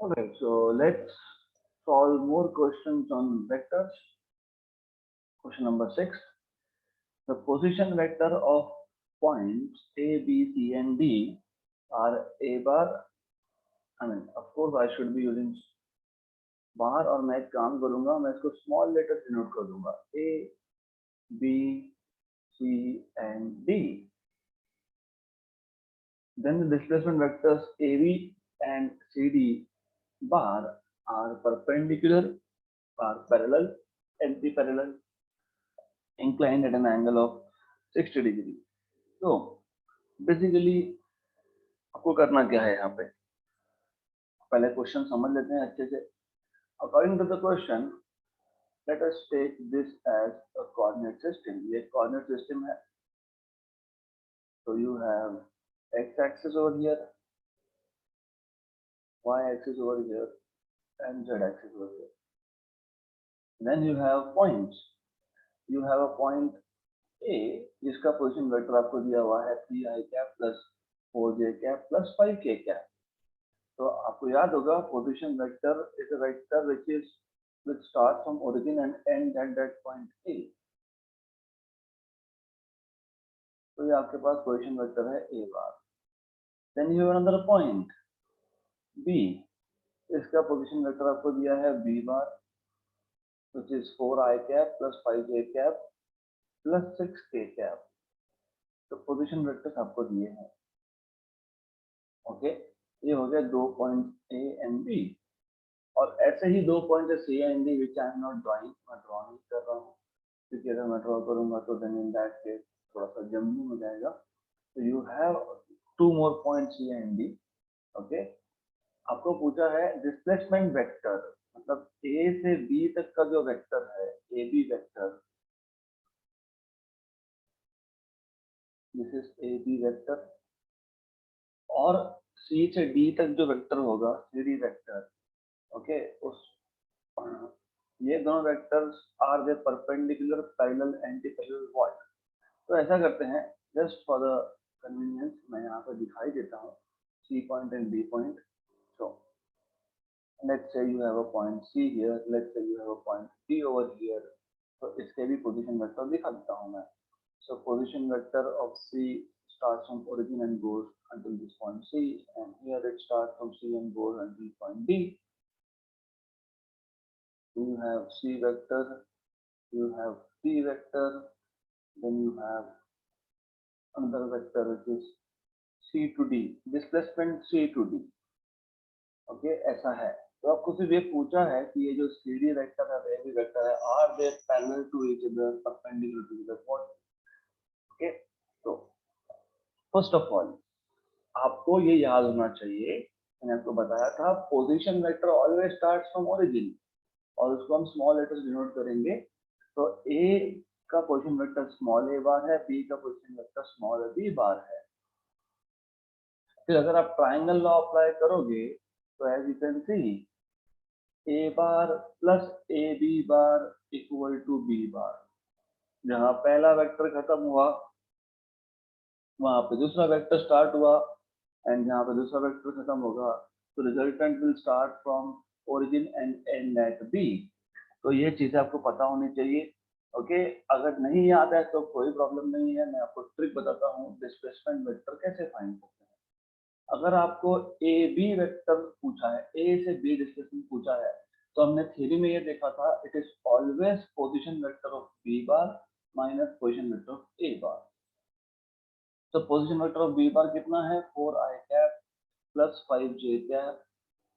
Okay, so let's solve more questions on vectors. Question number 6. The position vector of points A, B, C, and D are A bar. Of course, I should be using bar और मैं एक काम करूंगा मैं इसको small letters denote कर दूंगा A, B, C, and D. Then the displacement vectors AB and CD bar are perpendicular, are parallel, anti-parallel, inclined at an angle of 60 degree. So basically आपको करना क्या है यहाँ पे, पहले क्वेश्चन समझ लेते हैं अच्छे से. According to the question, let us take this as a coordinate system. ये coordinate system है. So you have x-axis over here, y-axis over here, and z-axis over here. Then you have points. You have a point A जिसका position vector आपको दिया हुआ है 3i cap plus 4j cap plus 5k cap. तो आपको याद होगा position vector is a vector which starts from origin and ends at that point A. तो ये आपके पास पोजिशन वेक्टर है A bar. Then you have another point B. इसका position vector आपको दिया है B bar which is 4i cap plus 5j cap plus 6k cap. तो position vectors आपको दिए हैं. ओके, ये हो गया दो पॉइंट A एंड B. और ऐसे ही दो point C and D which I am not drawing, मैं ड्रॉ नहीं कर रहा हूँ क्योंकि अगर मैं ड्रॉ करूंगा तो देन इन दैट केस थोड़ा सा जम्बलिंग हो जाएगा. तो you have two more point C and D. Okay, आपको पूछा है डिस्प्लेसमेंट वेक्टर, मतलब A से B तक का जो वेक्टर है AB vector, this is AB vector, और C से D तक जो वेक्टर होगा CD वेक्टर. ओके, उस ये दोनों vectors are they perpendicular, parallel, anti parallel, what. तो ऐसा करते हैं, जस्ट फॉर द कन्वीनियंस मैं यहाँ पर दिखाई देता हूँ C point and D point. So let's say you have a point C here, let's say you have a point D over here. तो इसके भी पोजीशन वेक्टर दिखा देता हूँ मैं. So position vector of C starts from origin and goes until this point C, and here it starts from C and goes until point D. You have C vector, you have D vector, then you have another vector which is C to D, displacement C to D. Okay, ऐसा है. तो आपको सिर्फ ये पूछा है कि ये जो CD वेक्टर है, AB वेक्टर है, are they parallel to each other, perpendicular to each other. Okay, तो फर्स्ट ऑफ ऑल आपको ये याद होना चाहिए, मैंने आपको बताया था position vector always starts from origin, और उसको हम स्मॉल लेटर्स डिनोट करेंगे. तो A का position vector small a bar है, B का position vector small b bar है. फिर अगर आप ट्रायंगल लॉ अप्लाई करोगे तो as you can see A bar plus AB bar equal to B bar. जहां पहला वेक्टर खत्म हुआ वहां पे दूसरा वेक्टर स्टार्ट हुआ, एंड जहां पे दूसरा वेक्टर खत्म होगा तो resultant will start from origin and end at B. तो ये चीजें आपको पता होनी चाहिए. ओके, अगर नहीं याद है तो कोई प्रॉब्लम नहीं है, मैं आपको ट्रिक बताता हूँ डिस्प्लेसमेंट वेक्टर कैसे फाइंड करते हैं. अगर आपको ए बी वेक्टर पूछा है, ए से बी डिस्प्लेसमेंट पूछा है, तो हमने थ्योरी में ये देखा था it is always position vector of B bar minus position vector of A bar. तो position vector of B bar कितना है 4i cap plus 5j cap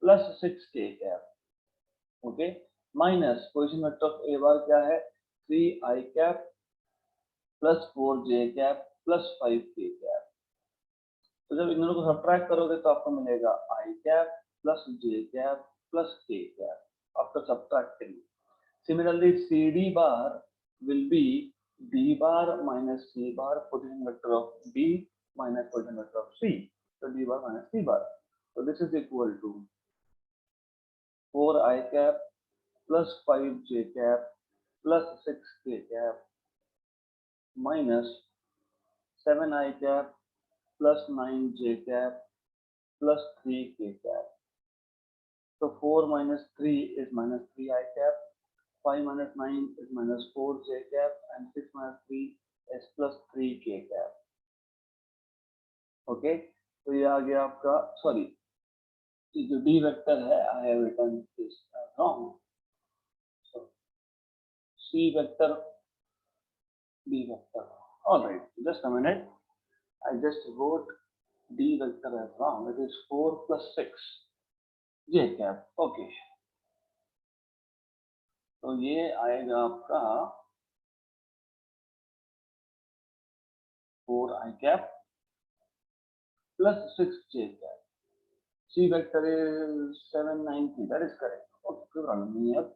plus 6k cap. Okay, minus position vector of A bar क्या है 3i cap plus 4j cap plus 5k cap. तो जब इन दोनों को subtract करोगे तो आपको मिलेगा i cap plus j cap plus k cap after subtracting. Similarly cd bar will be d bar minus c bar, position vector of d minus position vector of c. So d bar minus c bar. So this is equal to 4i cap plus 5j cap plus 6k cap minus 7i cap plus 9j cap plus 3k cap. So 4 minus 3 is minus 3 I cap, 5 minus 9 is minus 4 j cap, and 6 minus 3 is plus 3 k cap. Okay, तो ये आ गया आपका, sorry जो D vector है I have written this wrong, so C vector D vector, alright, just a minute, I just wrote D vector as wrong. It is 4 plus 6 j cap. Okay. तो ये आएगा आपका 4 I cap plus 6 j cap. C vector is 790. That is correct. Okay, कोई problem नहीं है अब।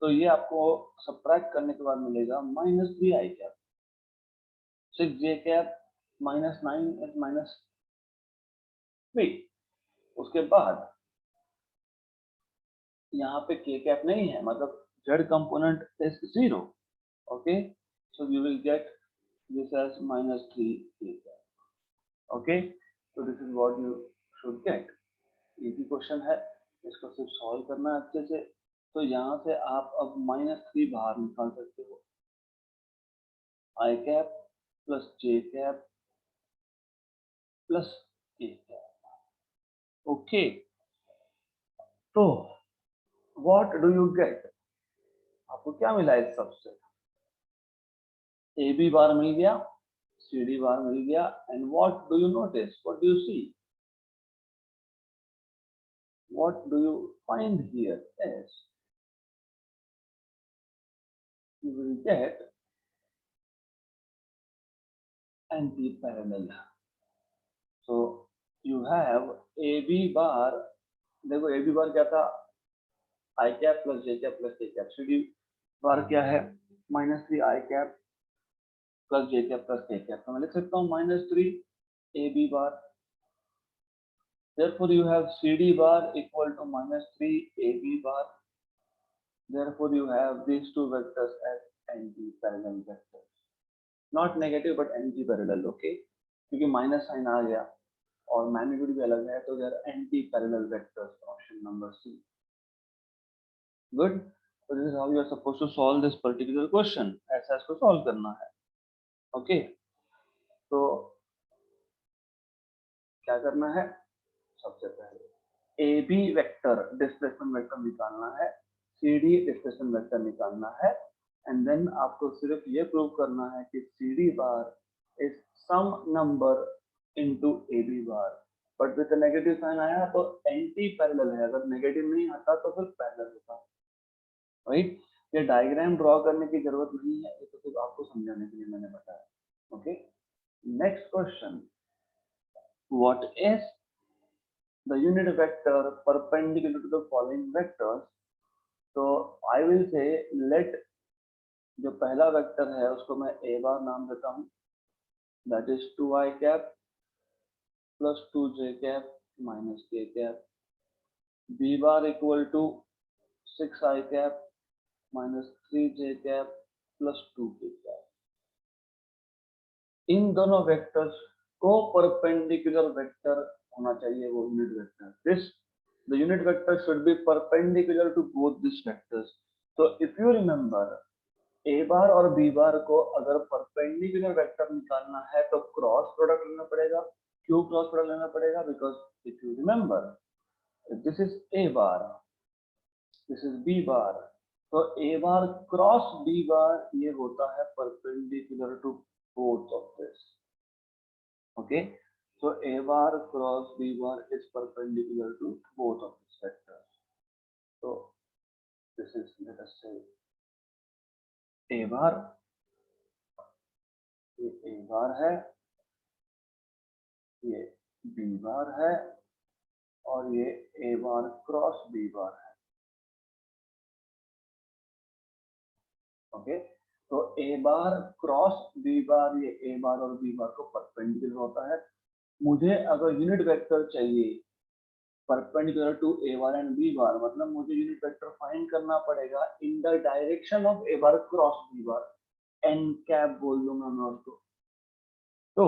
तो ये आपको सब्ट्रैक्ट करने के बाद मिलेगा minus 3 I cap. 6 j cap minus 9 is minus 3. उसके बाद यहाँ पे k cap नहीं है, मतलब z component is 0. Okay, so you will get this as minus 3 k cap. Okay, so this is what you should get. Easy question है, इसको सिर्फ सॉल्व करना है अच्छे से। तो यहाँ से आप अब -3 बाहर निकाल सकते हो, आई कैप प्लस जे कैप प्लस के कैप। ओके, तो व्हाट डू यू गेट, आपको क्या मिला इस सबसे? ए बी बार मिल गया, सी डी बार मिल गया, and what do you notice, what do you see, what do you find here is you will get anti-parallel. So you have AB bar, देखो AB bar क्या था, I cap plus J cap plus K cap, CD bar क्या है, -3 I cap plus J cap plus K cap, तो मैं लिख सकता हूँ -3 AB bar, therefore you have CD bar equal to -3 AB bar, therefore you have these two vectors as anti-parallel vectors, not negative but anti-parallel. Okay, क्योंकि minus sign आ गया और magnitude भी अलग है, तो they are anti parallel vectors, option number C. Good, so this is how you are supposed to solve this particular question, ऐसा इसको सॉल्व करना है। ओके, तो क्या करना है, सबसे पहले A B vector displacement vector निकालना है, सी डी डिस्प्लेसमेंट वेक्टर निकालना है, एंड देन आपको सिर्फ ये प्रूव करना है कि C D bar is some number into A B bar, but with negative sign आया तो एंटी पैरेलल है, अगर नेगेटिव नहीं आता तो फिर पैरेलल होता, राइट। ये डायग्राम ड्रॉ करने की जरूरत नहीं है, ये तो सिर्फ आपको समझाने के लिए मैंने बताया। Okay, next question, what is the unit vector perpendicular to the following vectors? तो I will say let जो पहला वेक्टर है उसको मैं a बार नाम देता हूँ, that is 2i cap plus 2j cap minus k cap, b bar equal to 6i cap minus 3j cap plus 2k cap। इन दोनों वेक्टर्स को परपेंडिकुलर वेक्टर होना चाहिए, वो unit vector, this the unit vector should be perpendicular to both these vectors. So if you remember, a bar और b bar को अगर perpendicular vector निकालना है तो क्रॉस प्रोडक्ट लेना पड़ेगा। क्यों क्रॉस प्रोडक्ट लेना पड़ेगा? Because if you remember, if this is a bar, this is b bar, तो a bar cross b bar ये होता है perpendicular to both of this. Okay. So a bar cross b bar is perpendicular to both of these vectors. So this is, let us say, a bar, ये a bar है, ये b bar है, और ये a bar cross b bar है। Okay, तो a bar cross b bar, ये a bar और b bar को परपेंडिकुलर होता है। मुझे अगर यूनिट वेक्टर चाहिए perpendicular to a bar and b bar, मतलब मुझे यूनिट वेक्टर फाइंड करना पड़ेगा in the direction of a bar cross b bar, n cap बोल दूंगा मैं उसको। तो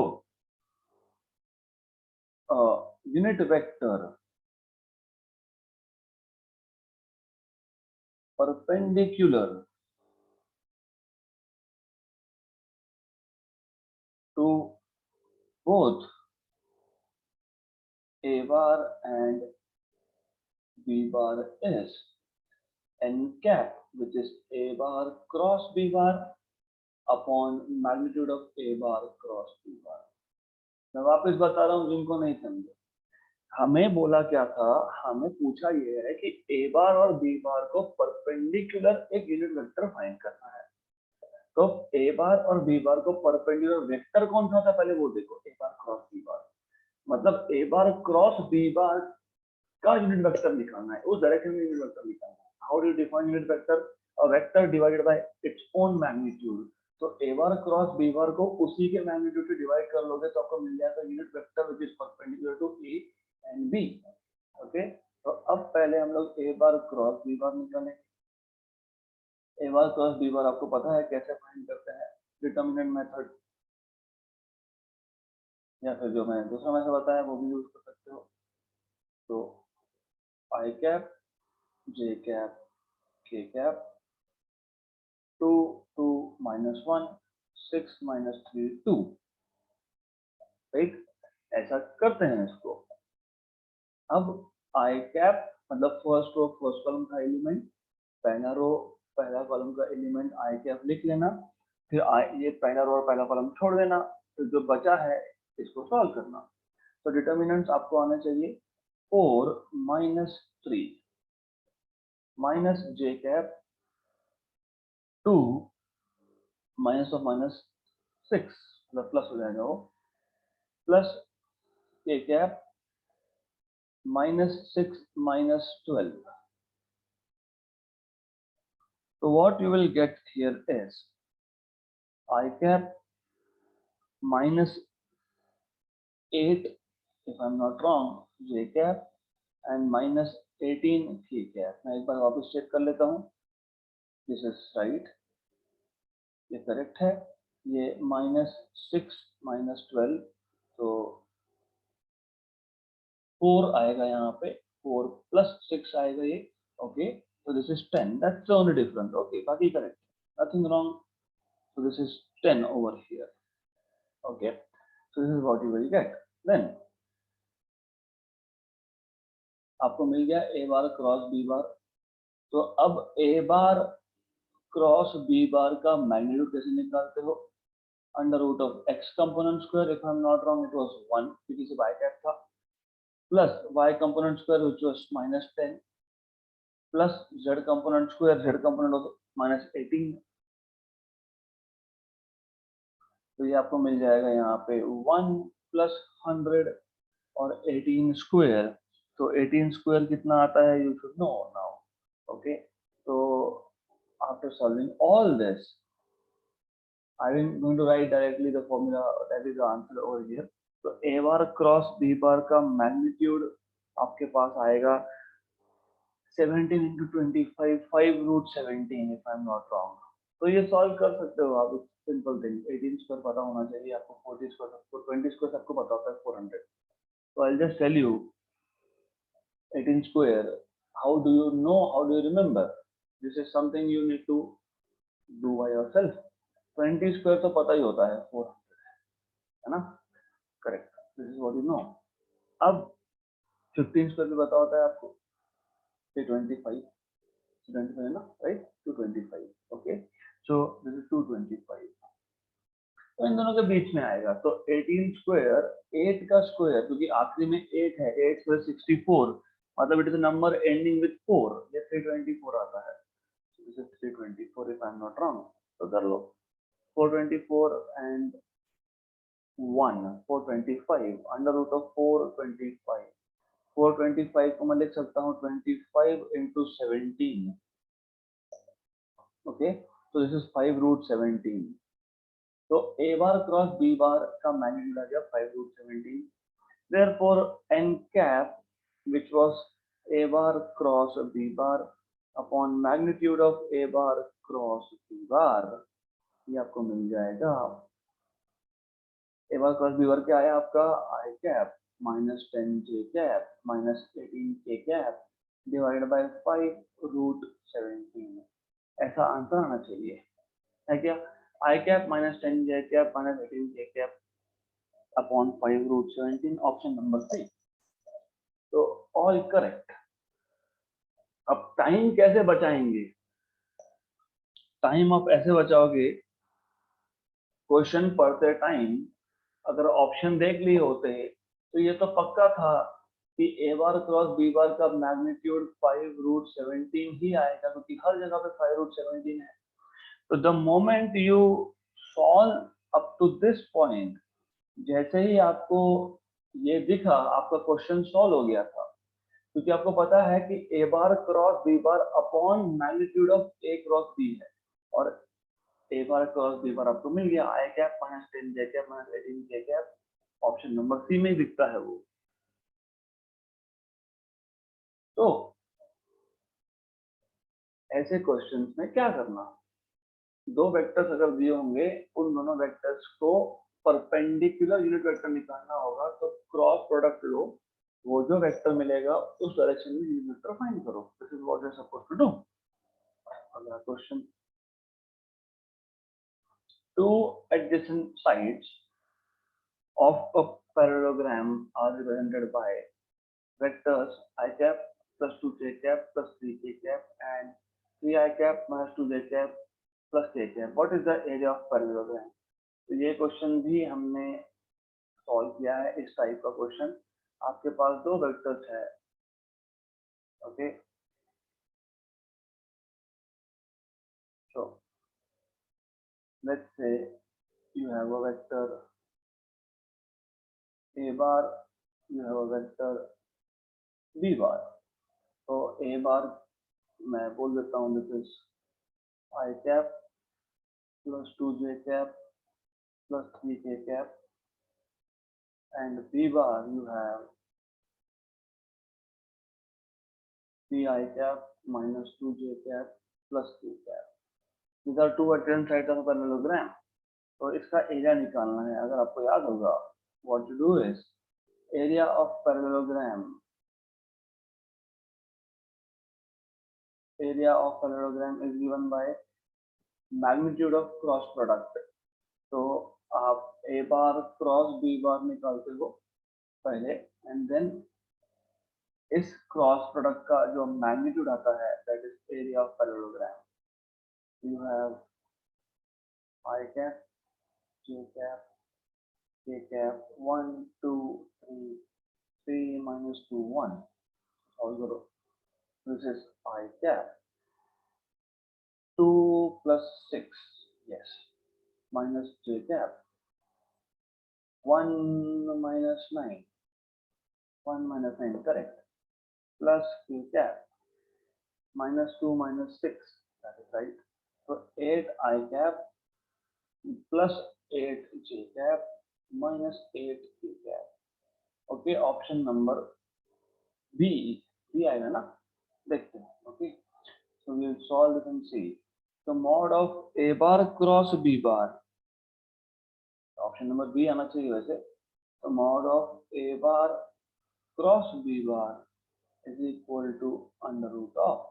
unit vector perpendicular to both A bar and B bar is n cap, which is A bar cross B bar upon magnitude of A bar cross B bar. मैं वापस बता रहा हूँ जिनको नहीं समझे। हमें बोला क्या था, हमें पूछा ये है कि A बार और B बार को परपेंडिकुलर एक यूनिट वेक्टर फाइंड करना है। तो A बार और B बार को परपेंडिकुलर वेक्टर कौन सा था पहले वो देखो, A बार क्रॉस B बार, मतलब A bar cross B bar का यूनिट वेक्टर निकालना है, उस डायरेक्शन में यूनिट वेक्टर निकालना है। How do you define unit vector? A vector divided by its own magnitude. तो A बार क्रॉस B बार को उसी के मैग्नीट्यूड से डिवाइड कर लोगे तो आपको मिल जाएगा unit vector which is perpendicular to A and B। Okay, तो अब पहले हम लोग A bar cross B bar निकालेंगे। A bar cross B bar आपको पता है कैसे फाइंड करते हैं, डिटरमिनेंट मेथड, या फिर जो मैंने दूसरा मेथड बताया वो भी यूज कर सकते हो। तो I cap, J cap, K cap, 2, 2, -1, 6, -3, 2, right? ऐसा करते हैं इसको। अब I कैप मतलब फर्स्ट रो फर्स्ट कॉलम का एलिमेंट, पहला रो पहला कॉलम का एलिमेंट I कैप लिख लेना, फिर ये पहला रो और पहला कॉलम छोड़ देना, फिर जो बचा है इसको सॉल्व करना। तो डिटर्मिनेंट्स आपको आने चाहिए 4 -3 minus J cap 2 minus of -6 मतलब प्लस हो जाएगा वो, plus K cap -6 -12. So what you will get here is I cap -8 if I'm not wrong, J cap and -18 K cap. मैं एक बार वापस चेक कर लेता हूँ, दिस इज राइट, ये करेक्ट है। ये -6 -12 तो 4 आएगा यहाँ पे, 4 + 6 आएगा ये, okay. So this is 10, that's the only difference, okay, बाकी correct, nothing wrong. So this is 10 over here, okay. So this is what you will get. Then आपको मिल गया A bar cross B bar. तो अब A bar cross B bar का magnitude कैसे निकालते हो? Under root of x component square, if I am not wrong it was 1 क्योंकि से y कैप था, plus y component square which was -10 plus z component square, z component was -18। तो ये आपको मिल जाएगा यहाँ पे 1 + 100 और 18 स्क्वायर। तो 18 स्क्वायर कितना आता है, you should know now, okay. तो after solving all this, I am going to write directly the formula, that is the answer over here. तो A bar cross B bar का मैग्नीट्यूड आपके पास आएगा 17 × 25, 5√17 if I am not wrong. तो ये solve कर सकते हो आप, सिंपल थिंग। 18 स्क्वायर पता होना चाहिए आपको, 40 स्क्वायर सबको, 20 स्क्वायर सबको पता होता है 400। So I'll just tell you 18 square. How do you know? How do you remember? This is something you need to do by yourself. 20 square तो पता ही होता है 400 है ना, correct, this is what you know. अब 15 स्क्वायर भी पता होता है आपको, 25 है ना, right, 225, okay. So this is 225, तो इन दोनों के बीच में आएगा। तो 18 स्क्वायर 8 का स्क्वायर, क्योंकि आखिरी में 8 है, 8 स्क्वायर 64, मतलब it is a number ending with 4, ये 324 आता है। This is 324 if I am not wrong. तो कर लो 424 एंड 1, 425 अंडर रूट ऑफ 425। 425 को मैं लिख सकता हूँ 25 × 17, ओके। तो दिस इज 5√17। तो A bar cross B bar का मैग्नीट्यूड आ गया 5√17। Therefore n cap which was A bar cross B bar upon magnitude of A bar cross B bar, ये आपको मिल जाएगा। A bar cross B bar क्या आया आपका, I cap -10 J cap -18 K cap divide by 5√17, ऐसा answer आना चाहिए, है क्या? I cap minus 10 J cap minus 18 J cap upon 5√17, option number C. तो ऑल करेक्ट। अब टाइम कैसे बचाएंगे? टाइम आप ऐसे बचाओगे, क्वेश्चन पढ़ते टाइम अगर ऑप्शन देख लिए होते तो ये तो पक्का था कि A bar cross B bar का मैग्नीट्यूड 5√17 ही आएगा, क्योंकि हर जगह पे 5√17 है। तो the moment you solve up to this point, जैसे ही आपको ये दिखा, आपका क्वेश्चन सॉल्व हो गया था, क्योंकि आपको पता है कि A bar cross B bar upon magnitude of A cross B है, और ए बार क्रॉस बी बार आपको मिल गया, आई cap minus 10 J cap minus 18 J cap, option number सी में दिखता है वो। तो ऐसे क्वेश्चंस में क्या करना, दो वेक्टर्स अगर दिए होंगे, उन दोनों वेक्टर्स को परपेंडिकुलर यूनिट वेक्टर निकालना होगा, तो क्रॉस प्रोडक्ट लो, वो जो वेक्टर मिलेगा उस डायरेक्शन में यूनिट वेक्टर फाइंड करो। This is what you are supposed to do. अगला question, two adjacent sides of a parallelogram are represented by vectors I cap plus 2j cap plus 3k cap and 3I cap minus 2j cap plus k cap. What is the area of parallelogram? तो ये question भी हमने solve किया है, इस type का question. आपके पास दो वेक्टर्स है, okay, so let's say you have a vector a bar, you have a vector b bar। तो a bar मैं बोल देता हूँ this is I cap plus 2j cap plus 3k cap, and b bar you have 3I cap minus 2j cap plus k cap. These are two adjacent sides of a parallelogram. तो इसका area निकालना है। अगर आपको याद होगा, what to do is area of parallelogram, area of parallelogram is given by magnitude of cross product। तो आप a बार क्रॉस b बार निकालते हो पहले, एंड देन इस क्रॉस प्रोडक्ट का जो मैग्नीट्यूड आता है, that is area of parallelogram. You have I cap, j cap, k cap, 1 2 3 3 minus 2 1, solve करो। This is I cap 2 plus 6, yes, minus j cap 1 minus 9, 1 minus 9, correct, plus k cap minus 2 minus 6, that is right। So 8 I cap plus 8 j cap minus 8 k cap, okay, option number B, B आएगा ना, देखते हैं, okay. So we will solve this and see the mod of a bar cross b bar, option number B आना चाहिए वैसे। तो mod of a bar cross b bar is equal to under root of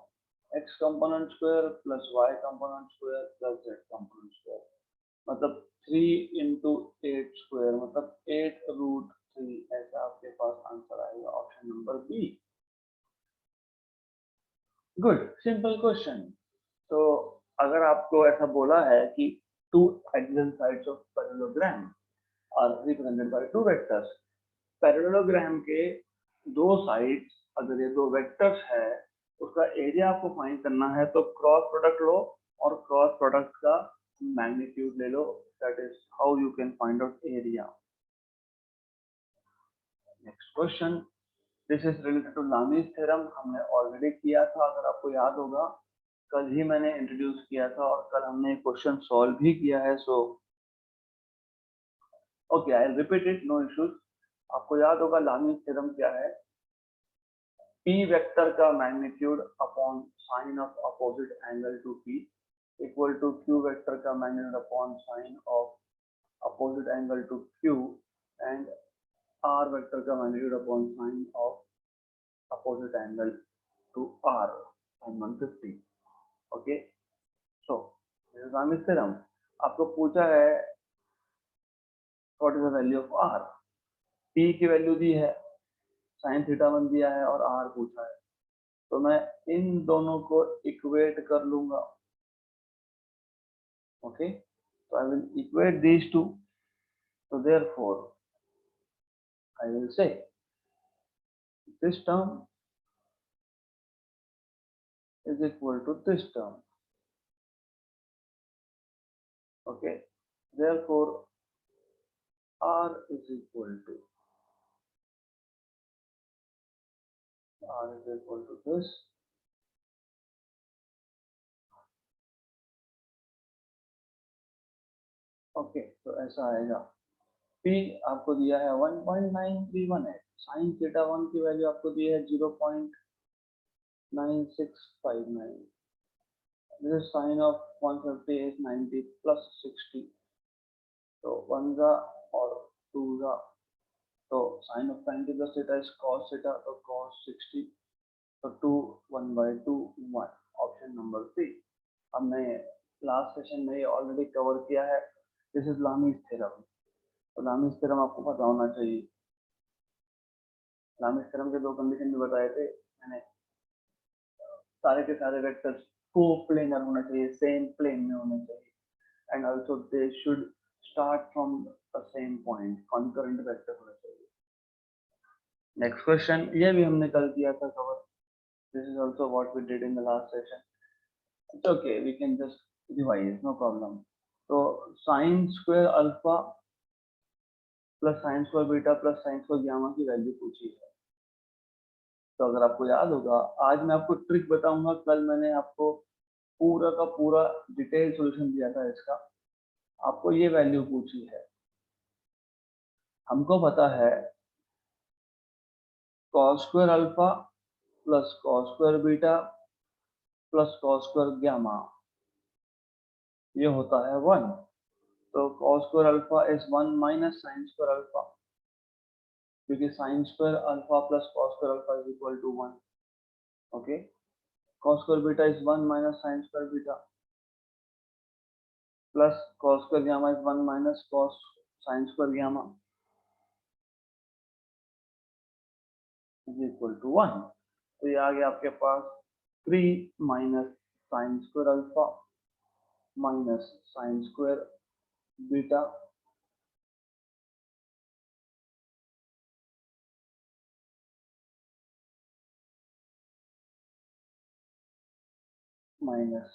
x component square plus y component square plus z component square, मतलब 3 into 8 square, मतलब 8√3, ऐसा आपके पास answer आएगा, option number B. Good, simple question. तो अगर आपको ऐसा बोला है कि two adjacent sides of parallelogram are represented by two vectors, parallelogram के दो साइड्स अगर ये दो वेक्टर्स है, उसका एरिया आपको फाइंड करना है, तो क्रॉस प्रोडक्ट लो और क्रॉस प्रोडक्ट का मैग्नीट्यूड ले लो, that is how you can find out area. Next question, this is related to Lami's theorem, हमने ऑलरेडी किया था, अगर आपको याद होगा, कल ही मैंने इंट्रोड्यूस किया था और कल हमने क्वेश्चन सॉल्व भी किया है। So okay, I will repeat it, no issues. आपको याद होगा लामीज थ्योरम क्या है, P वेक्टर का magnitude upon sine of opposite angle to P equal to Q vector का magnitude upon sine of opposite angle to Q and R vector का magnitude upon sine of opposite angle to R and 150. Okay, so this is Lami's theorem. आपको पूछा है what is the value of R. P की value दी है, sin theta 1 दिया है और R पूछा है, तो मैं इन दोनों को इक्वेट कर लूंगा. Okay, so I will equate these two. So therefore I will say this term is equal to this term. Okay, therefore R is equal to this. Okay, तो ऐसा आएगा. P आपको दिया है 1.931 है, sin थीटा 1 की वैल्यू आपको दी है 0.9659. This is sin of 150 is 90 plus 60. तो 1 का और 2 का, तो sin of 90 plus theta is cos theta, तो cos 60. तो 2 1/2 1. Option number 3. हमने लास्ट सेशन में ये ऑलरेडी कवर किया है. This is Lami's theorem. तो लामीज थ्योरम आपको पता होना चाहिए. लामीज थ्योरम के दो कंडीशन भी बताए थे मैंने. सारे के सारे वेक्टर्स कोप्लेनर होने चाहिए, सेम प्लेन में होने चाहिए, and also they should start from the same point. Concurrent vector होने चाहिए. नेक्स्ट क्वेश्चन, ये भी हमने कल किया था cover. This is also what we did in the last session. It's okay, we can just revise, no problem. तो sine square alpha plus sine square beta plus sine square gamma की value पूछी है. तो अगर आपको याद होगा, आज मैं आपको ट्रिक बताऊंगा. कल मैंने आपको पूरा का पूरा डिटेल सॉल्यूशन दिया था इसका. आपको ये वैल्यू पूछी है. हमको पता है cos square alpha plus cos square beta plus cos square gamma, ये होता है 1. तो cos square alpha is 1 minus sine square alpha, क्योंकि sine square alpha plus cos square alpha is equal to 1. Okay, cos square beta is 1 minus sine square beta plus cos square gamma is 1 minus cos sine square gamma is equal to 1. तो ये आ गया आपके पास 3 minus sine square alpha minus sine square beta minus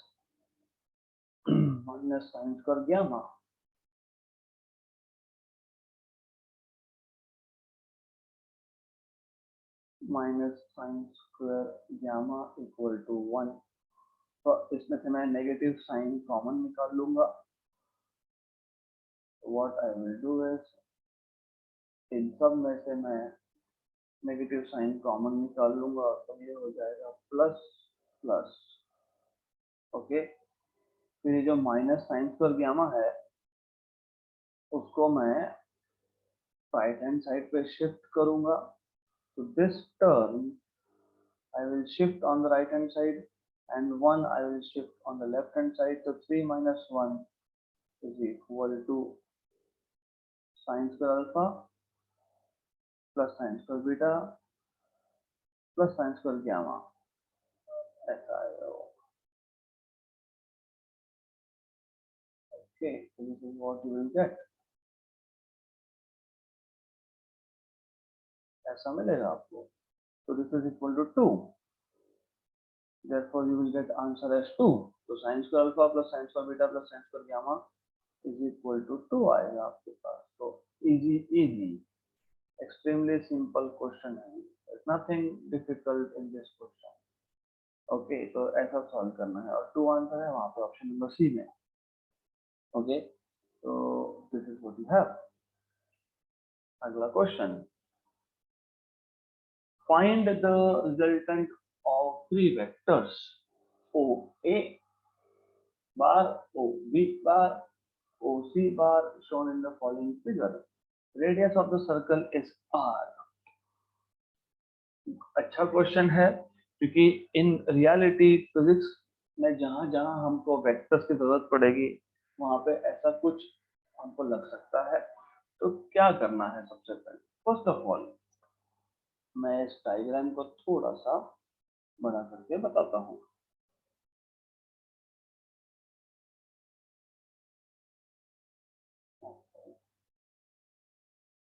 minus sine square gamma minus sine square gamma equal to 1. तो इसमें से मैं negative sign common निकाल लूंगा. What I will do is, इन सब में से मैं नेगेटिव साइन कॉमन निकाल लूंगा, तो ये हो जाएगा प्लस प्लस. ओके, फिर ये जो माइनस साइन स्क्वायर गामा है उसको मैं राइट हैंड साइड पे शिफ्ट करूंगा. तो this term I will shift on the right hand side and 1 I will shift on the left hand side. So 3 minus 1 is equal to sin square alpha plus sin square beta plus sin square gamma. ऐसा आएगा. Okay, so this is what you will get. ऐसा मिलेगा आपको. So this is equal to 2. Therefore you will get answer as 2. So sin square alpha plus sin square beta plus sin square gamma is equal to 2 आएगा आपके पास. So easy. Extremely simple question है. There's nothing difficult in this question. Okay, तो ऐसा solve करना है और 2 answer है वहाँ पे ऑप्शन नंबर सी में. Okay, so this is what you have. अगला question, find the resultant of three vectors OA bar, OB bar, OC bar shown in the following figure. Radius of the circle is R. अच्छा question है. क्योंकि in reality physics में जहां जहां हमको vectors की जरूरत पड़ेगी वहां पे ऐसा कुछ हमको लग सकता है। तो क्या करना है सबसे पहले, फर्स्ट ऑफ ऑल मैं इस डायग्राम को थोड़ा सा बड़ा करके बताता हूँ।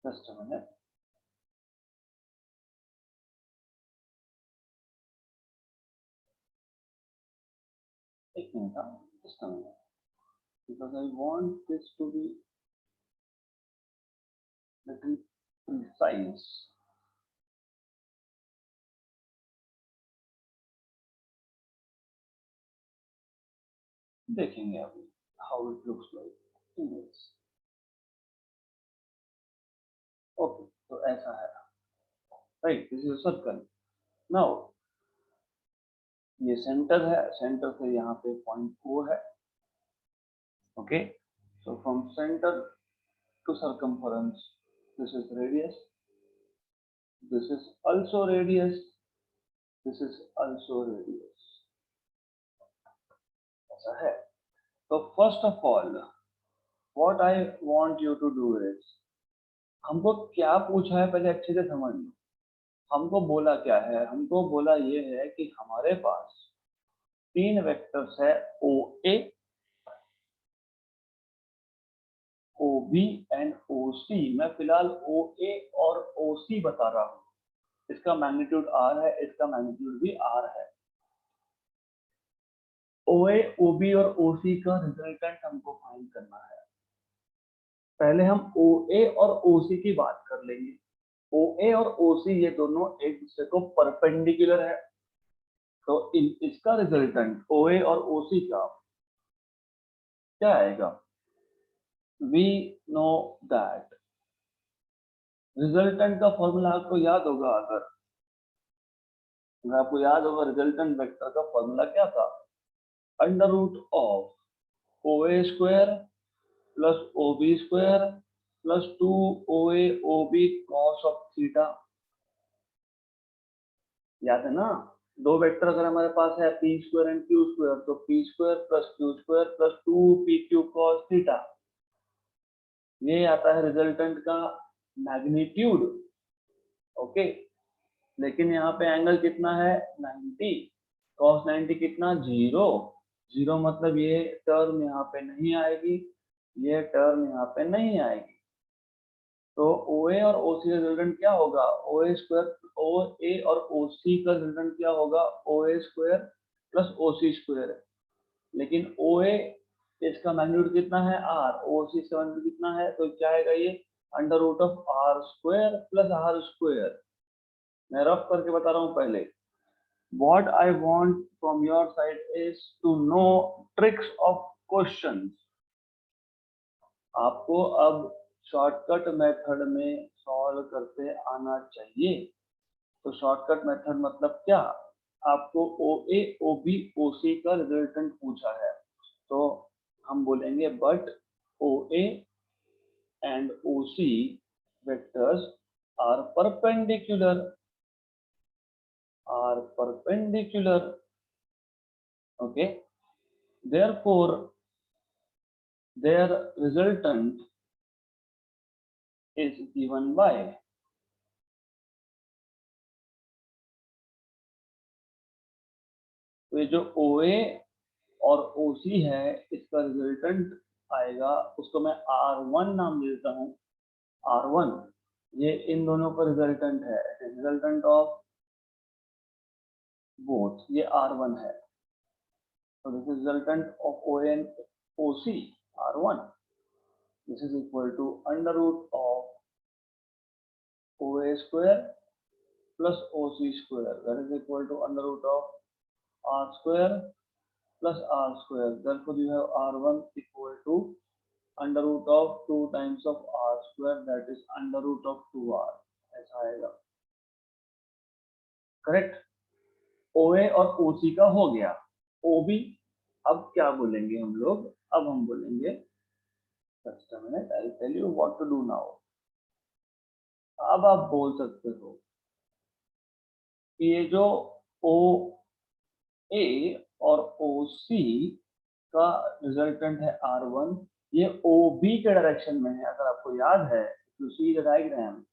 जस्ट अ मिनट, एक मिनट, just a minute, because I want this to be little precise. देखेंगे अभी how it looks like image. Okay, तो ऐसा है, right, this is circle. Now ये सेंटर है, सेंटर से यहाँ पे पॉइंट ओ है। Okay, so from centre to circumference, this is radius, this is also radius, this is also radius, ऐसा है। तो first of all what I want you to do is, हमको क्या पूछा है पहले अच्छे से समझ लो। हमको बोला क्या है, हमको बोला ये है कि हमारे पास तीन वेक्टर्स है, ओ ए, ओ बी एंड ओ सी। मैं फिलहाल ओ ए और ओ सी बता रहा हूँ। इसका मैग्नीट्यूड आर है, इसका मैग्नीट्यूड भी आर है। ओ ए, ओ बी और ओ सी का रिजल्टेंट हमको फाइंड करना है। पहले हम ओ ए और ओ सी की बात कर लेंगे। ओ ए और ओ सी ये दोनों एक दूसरे को परपेंडिकुलर है, तो इसका रिजल्टेंट ओ ए और ओ सी का क्या आएगा? वी नो दैट रिजल्टेंट का फॉर्मूला आपको याद होगा। अगर आपको याद होगा रिजल्टेंट वेक्टर का फॉर्मूला क्या था? Under root of O A square plus O B square plus 2 O B cos of theta. याद है ना? दो वेक्टर अगर हमारे पास है P square and Q square, तो P square plus Q square plus 2 P Q cos theta, ये आता है रिजल्टेंट का मैग्नीट्यूड। ओके, लेकिन यहाँ पे एंगल कितना है? 90। कॉस 90 कितना? 0। 0 मतलब ये टर्म यहाँ पे नहीं आएगी, ये टर्म यहाँ पे नहीं आएगी। तो ओ ए और ओ सी का रिजल्टेंट क्या होगा? ओ ए स्क्वायर, ओ ए और ओ सी का रिजल्टेंट क्या होगा? ओ A square plus O C square. लेकिन ओ ए इसका मैग्नीट्यूड कितना है? आर। ओ सी इसका मैग्नीट्यूड कितना है? तो क्या आएगा ये? Under root of R square plus R square. मैं रफ करके बता रहा हूँ पहले। What I want from your side is to know tricks of questions. आपको अब शॉर्टकट मेथड में सॉल्व करते आना चाहिए। तो शॉर्टकट मेथड मतलब क्या? आपको ओ ए, ओ बी, ओ सी का रिजल्टेंट पूछा है, तो हम बोलेंगे but O A and O C vectors are perpendicular, are perpendicular. Okay, therefore their resultant is given by, तो ये जो OA और OC है इसका रिजल्टेंट आएगा, उसको मैं R1 नाम दे देता हूँ। R1 ये इन दोनों का रिजल्टेंट है, रिजल्टेंट ऑफ बोथ, ये R1 है। तो this is resultant of OA and OC, R1। This is equal to under root of OA square plus OC square, that is equal to under root of R square plus R square. Therefore, you have R1 equal to under root of 2 times of R square, that is under root of 2R. ऐसा आएगा, correct. OA और OC का हो गया। OB अब क्या बोलेंगे हम लोग? अब हम बोलेंगे, just a minute, I'll tell you what to do now. अब आप बोल सकते हो कि ये जो ओ ए और ओ सी का रिजल्टेंट है R1, ये OB के डायरेक्शन में है। अगर आपको याद है, you see the diagram,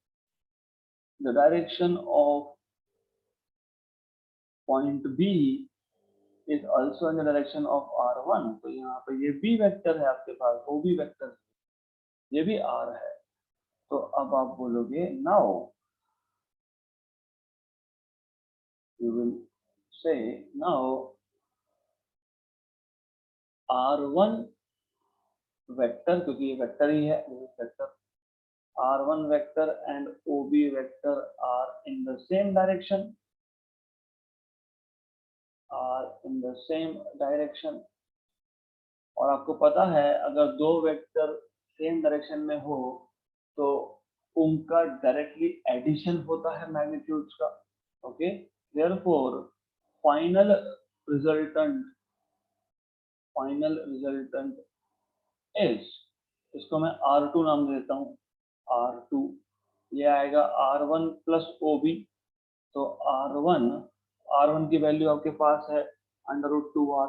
the direction of point B is also in the direction of R1, तो यहाँ पे ये B वेक्टर है आपके पास, OB वेक्टर, ये भी R है। तो अब आप बोलोगे now you will say now R1 vector, क्योंकि ये वेक्टर ही है, vector R1 vector and OB vector are in the same direction, और आपको पता है अगर दो वेक्टर सेम डायरेक्शन में हो तो उनका डायरेक्टली एडिशन होता है मैग्नीट्यूड्स का। Okay, therefore final resultant is, इसको मैं R2 नाम देता हूँ, R2, ये आएगा R1 प्लस OB, तो R1 की वैल्यू आपके पास है √2R।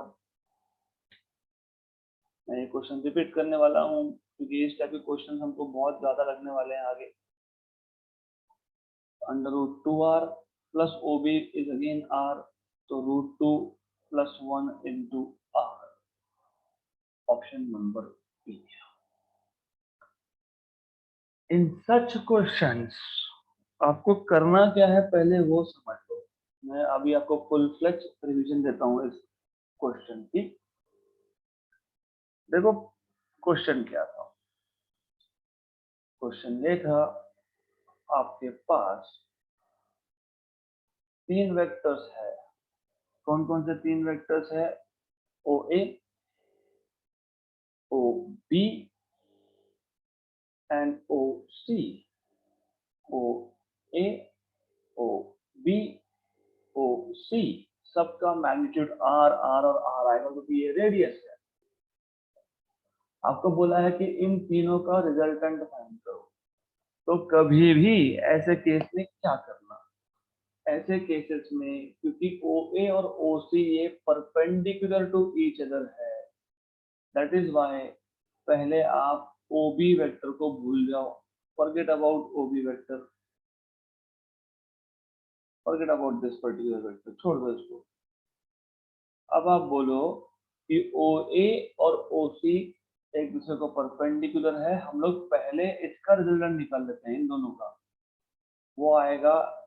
मैं ये क्वेश्चन रिपीट करने वाला हूँ क्योंकि इस टाइप के क्वेश्चन हमको बहुत ज्यादा लगने वाले हैं आगे। √2R plus OB is again R, तो √2 plus 1 into R, option number B. इन सच क्वेश्चंस आपको करना क्या है पहले वो समझ लो। मैं अभी आपको फुल फ्लेज रिवीजन देता हूँ इस क्वेश्चन की। देखो क्वेश्चन क्या था, क्वेश्चन ये था आपके पास तीन वेक्टर्स है। कौन कौन से तीन वेक्टर्स है? OA, OB and OC। OA, OB, OC सबका मैग्नीट्यूड R और R आएगा क्योंकि ये रेडियस है। आपको बोला है कि इन तीनों का रिजल्टेंट फाइंड करो। तो कभी भी ऐसे केस में क्या करना, ऐसे केसेस में क्योंकि OA और OC ये परपेंडिकुलर टू ईच अदर है, दैट इज व्हाई पहले आप OB वेक्टर को भूल जाओ, forget about OB vector, forget about this particular vector, छोड़ दो इसको। अब आप बोलो कि OA और OC एक दूसरे को परपेंडिकुलर है, हम लोग पहले इसका रिजल्टेंट निकाल लेते हैं इन दोनों का। वो आएगा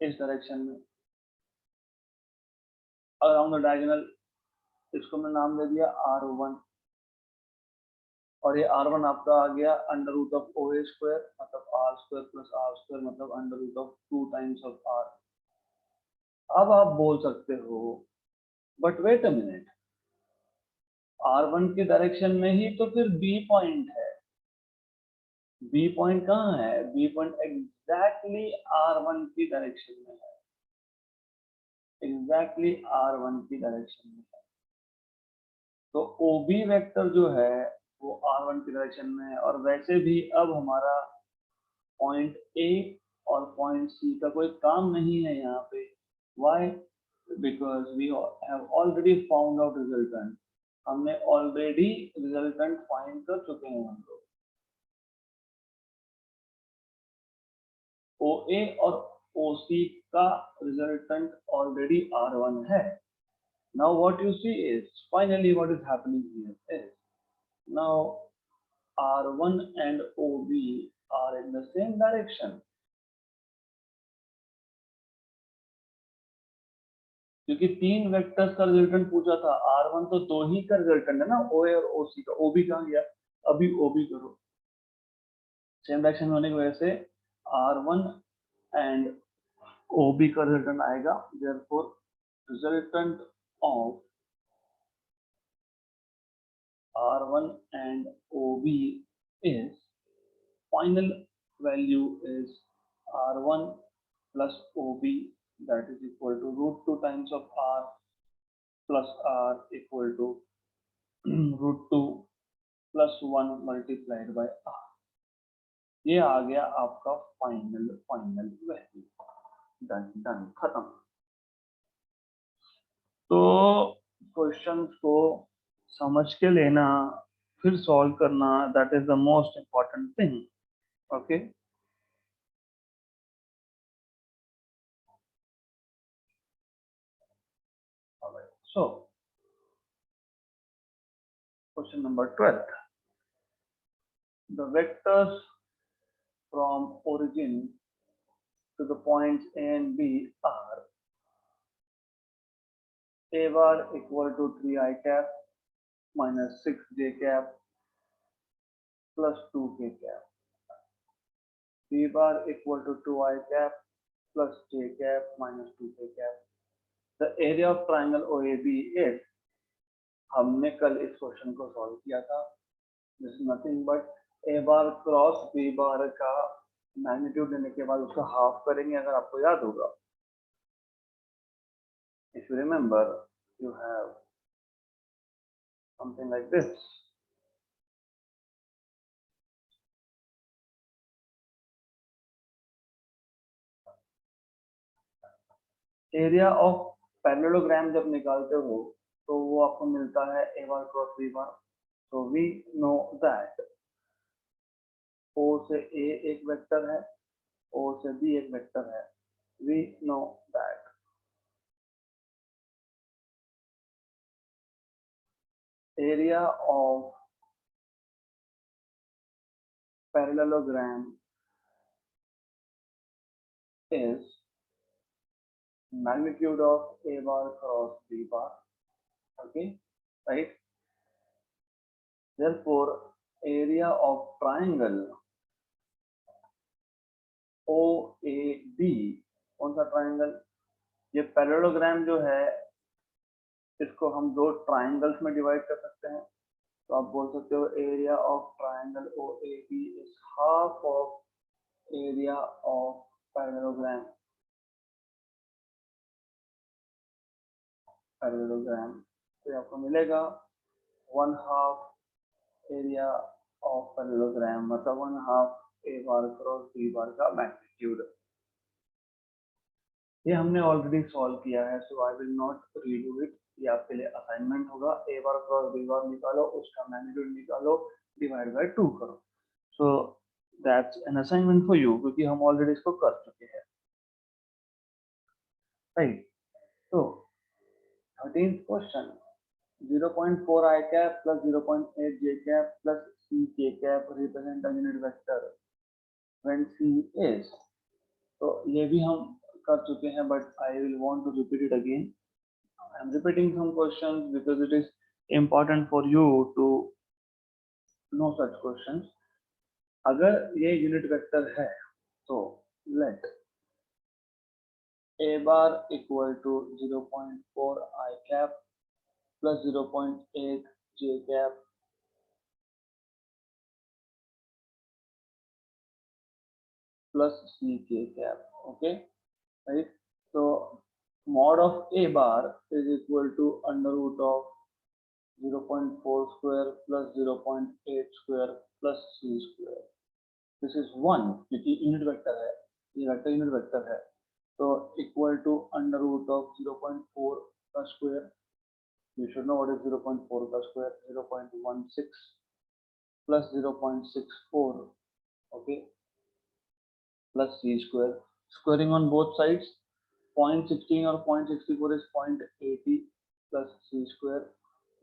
इस डायरेक्शन में अराउंड द डायगोनल, इसको मैं नाम दे दिया R1, और ये R1 आपका आ गया √OA² मतलब R² प्लस R² मतलब √2 टाइम्स ऑफ R। अब आप बोल सकते हो but wait a minute, R1 के डायरेक्शन में ही तो फिर B पॉइंट है। B पॉइंट कहाँ है? B पॉइंट एग्जैक्टली R1 की डायरेक्शन में है, एग्जैक्टली R1 की डायरेक्शन में है। तो OB वेक्टर जो है वो R1 की डायरेक्शन में है, और वैसे भी अब हमारा पॉइंट A और पॉइंट C का कोई काम नहीं है यहाँ पे। Why? Because we have already found out resultant, हमने ऑलरेडी रिजल्टेंट फाइंड कर चुके हैं हम लोग। OA और OC का रिजल्टेंट ऑलरेडी R1 है। Now what you see is, finally what is happening here is, now R1 and OB are in the same direction, क्योंकि तीन वेक्टर्स का रिजल्टेंट पूछा था, R1 तो दो ही का रिजल्टेंट है ना, OA और OC का। OB कहाँ गया? अभी OB करो, सेम डायरेक्शन होने की वजह से R1 एंड OB का रिजल्टेंट आएगा। Therefore resultant of R1 and OB is, final value is R1 plus OB, that is equal to √2 times of R plus R equal to √2 plus 1 multiplied by R। ये आ गया आपका final value. Done done, खत्म। तो questions को समझ के लेना, फिर सॉल्व करना, that is the most important thing. Okay. So question number 12. The vectors from origin to the points A and B are A bar equal to 3i cap minus 6j cap plus 2k cap. B bar equal to 2i cap plus j cap minus 2k cap. The area of triangle OAB is, हमने कल इस question को solve किया था. This is nothing but A bar cross B bar का magnitude लेने के बाद उसका हाफ करेंगे. अगर आपको याद होगा, if you remember, you have something like this. Area of parallelogram जब निकालते हो तो वो आपको मिलता है ए बार क्रॉस बी बार. तो वी नो दैट ओ से ए एक वेक्टर है, ओ से बी एक वेक्टर है. We know that area of parallelogram is magnitude of A bar cross B bar. Okay, right? Therefore, area of triangle OAB, कौन सा ट्राइंगल? ये पैरेललोग्राम जो है, इसको हम दो ट्राइंगल्स में डिवाइड कर सकते हैं. तो आप बोल सकते हो area of triangle OAB is half of area of parallelogram. तो आपको मिलेगा 1/2 एरिया ऑफ पैरेललोग्राम, मतलब 1/2 ए बार क्रॉस बी बार का मैग्नीट्यूड. ये हमने ऑलरेडी सॉल्व किया है, so I will not redo it. ये आपके लिए असाइनमेंट होगा. ए बार क्रॉस बी बार निकालो, उसका मैग्नीट्यूड निकालो, डिवाइड बाय 2 करो. So that's an assignment for you, क्योंकि हम ऑलरेडी इसको कर चुके हैं. राइट. तो 13th question, 0.4 i cap plus 0.8 j cap plus c k cap represent a unit vector when c is. तो ये भी हम कर चुके हैं, but I will want to repeat it again. I am repeating some questions because it is important for you to know such questions. अगर ये unit vector है, तो let a bar equal to 0.4 i cap plus 0.8 j cap plus ck cap. Okay, right? So mod of a bar is equal to under root of 0.4 square plus 0.8 square plus c square. This is 1 क्योंकि unit vector है, ये vector unit vector है. तो equal to under root of 0.4 का square. You should know what is 0.4 का square. 0.16 plus 0.64. Okay, plus c square. Squaring on both sides. 0.16 or 0.64 is 0.80 plus c square.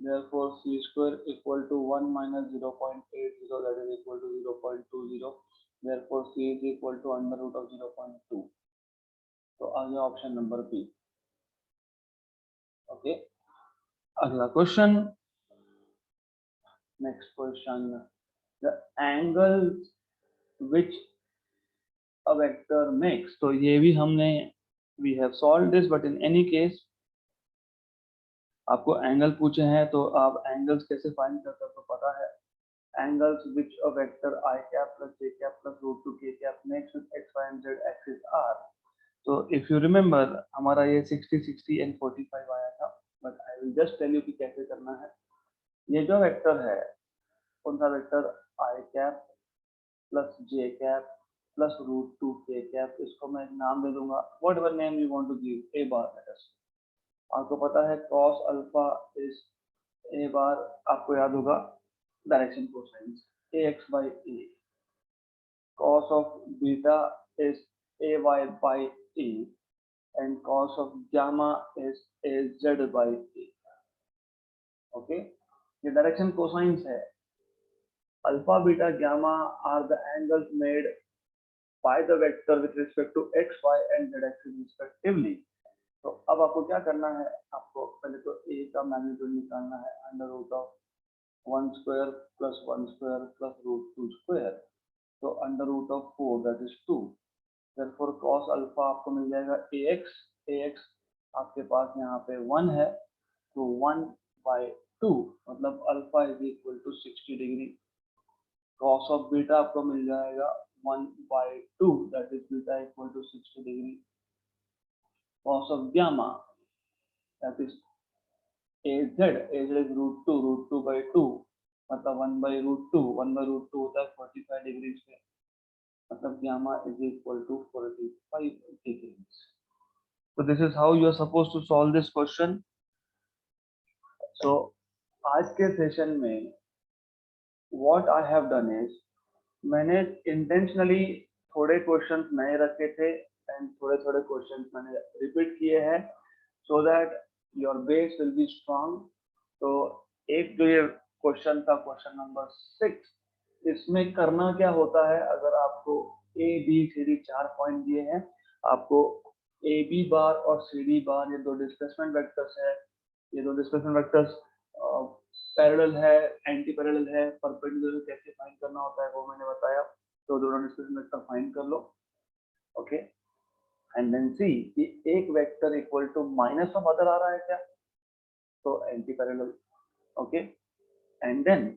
Therefore, c square equal to 1 minus 0.80, that is equal to 0.20. Therefore, c is equal to under root of 0.2. तो आ गया option number B. Okay, अगला question. Next question, the angle which a vector makes. तो ये भी हमने we have solved this, but in any case आपको angle पूछे हैं तो आप एंगल्स कैसे फाइंड करते हो तो पता है. Angles which a vector i cap plus j cap plus root 2 k cap makes with x, y and z axis are. तो इफ यू रिमेम्बर, हमारा ये 60, 60 एंड 45 आया था, but I will just tell you कि कैसे करना है. ये जो वेक्टर है, कौन सा vector? i cap plus j cap plus root 2 k cap. इसको मैं नाम दे दूंगा, whatever name you want to give. A bar let us. आपको पता है cos alpha is A bar, आपको याद होगा direction cosines ax by a, cos of beta is ay by a, and cos of gamma is az by a. Okay, ये direction cosines है. Alpha beta gamma are the angles made by the vector with respect to X Y and Z axis respectively. तो अब आपको क्या करना है, आपको पहले तो ए का मैग्नीट्यूड निकालना है, under root of 1 square plus 1 square plus root 2 square, तो under root of 4 that is 2. Therefore cos अल्फा आपको मिल जाएगा ax आपके पास यहाँ पे 1 है, तो 1 by 2 मतलब alpha is equal to 60 degree. cos of beta आपको मिल जाएगा 1 by 2 that is beta equal to 60 degree. cos of gamma that is az is root 2 by 2 मतलब 1 by root 2 होता है 45 डिग्री पे, मतलब gamma is equal to 45 degrees. So this is how you are supposed to solve this question. So आज के session में what I have done is मैंने intentionally थोड़े क्वेश्चंस नए रखे थे एंड थोड़े थोड़े क्वेश्चंस मैंने रिपीट किए हैं so that your base will be strong. तो एक जो ये क्वेश्चन था क्वेश्चन नंबर 6, इसमें करना क्या होता है, अगर आपको A B C D 4 point दिए हैं, आपको ए बी बार और सी डी बार ये दो डिस्प्लेसमेंट वेक्टर्स है, ये दो डिस्प्लेसमेंट वेक्टर्स पैरेलल है, एंटी पैरेलल है, परपेंडिकुलर कैसे फाइंड करना होता है वो मैंने बताया. तो दोनों डिस्प्लेसमेंट वेक्टर फाइंड कर लो. ओके, एंड देन सी कि एक vector equal to minus of other आ रहा है क्या, तो anti parallel. Okay, and then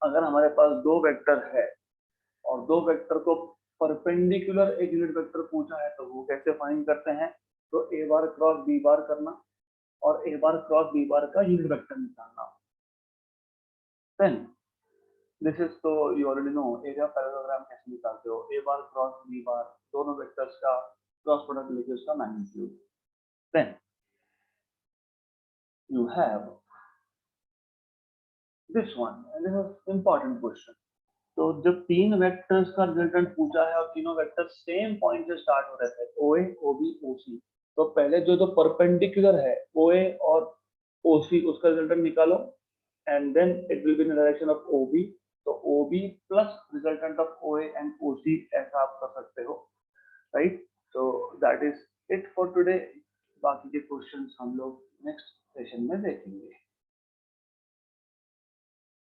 अगर हमारे पास दो वेक्टर है और दो वेक्टर को परपेंडिकुलर एक यूनिट वेक्टर पूछा है, तो वो कैसे फाइंड करते हैं, तो ए बार क्रॉस बी बार करना और ए बार क्रॉस बी बार का यूनिट वेक्टर निकालना. देन दिस इज, तो you already know area parallelogram कैसे निकालते हो, ए बार क्रॉस बी बार दोनों वेक्टर्स का क्रॉस प्रोडक्ट लेके उसका magnitude. Then you have this one, and this is important question. तो जब तीन वेक्टर्स का रिजल्टेंट पूछा है और तीनों वेक्टर सेम पॉइंट से स्टार्ट हो रहे थे, OA, OB, OC, तो पहले जो तो परपेंडिकुलर है OA और OC उसका रिजल्टेंट निकालो and then it will be in direction of OB. तो OB plus resultant of OA and OC ऐसा आप कर सकते हो, राइट. तो that is it for today. बाकी के क्वेश्चंस हम लोग नेक्स्ट सेशन में देखेंगे.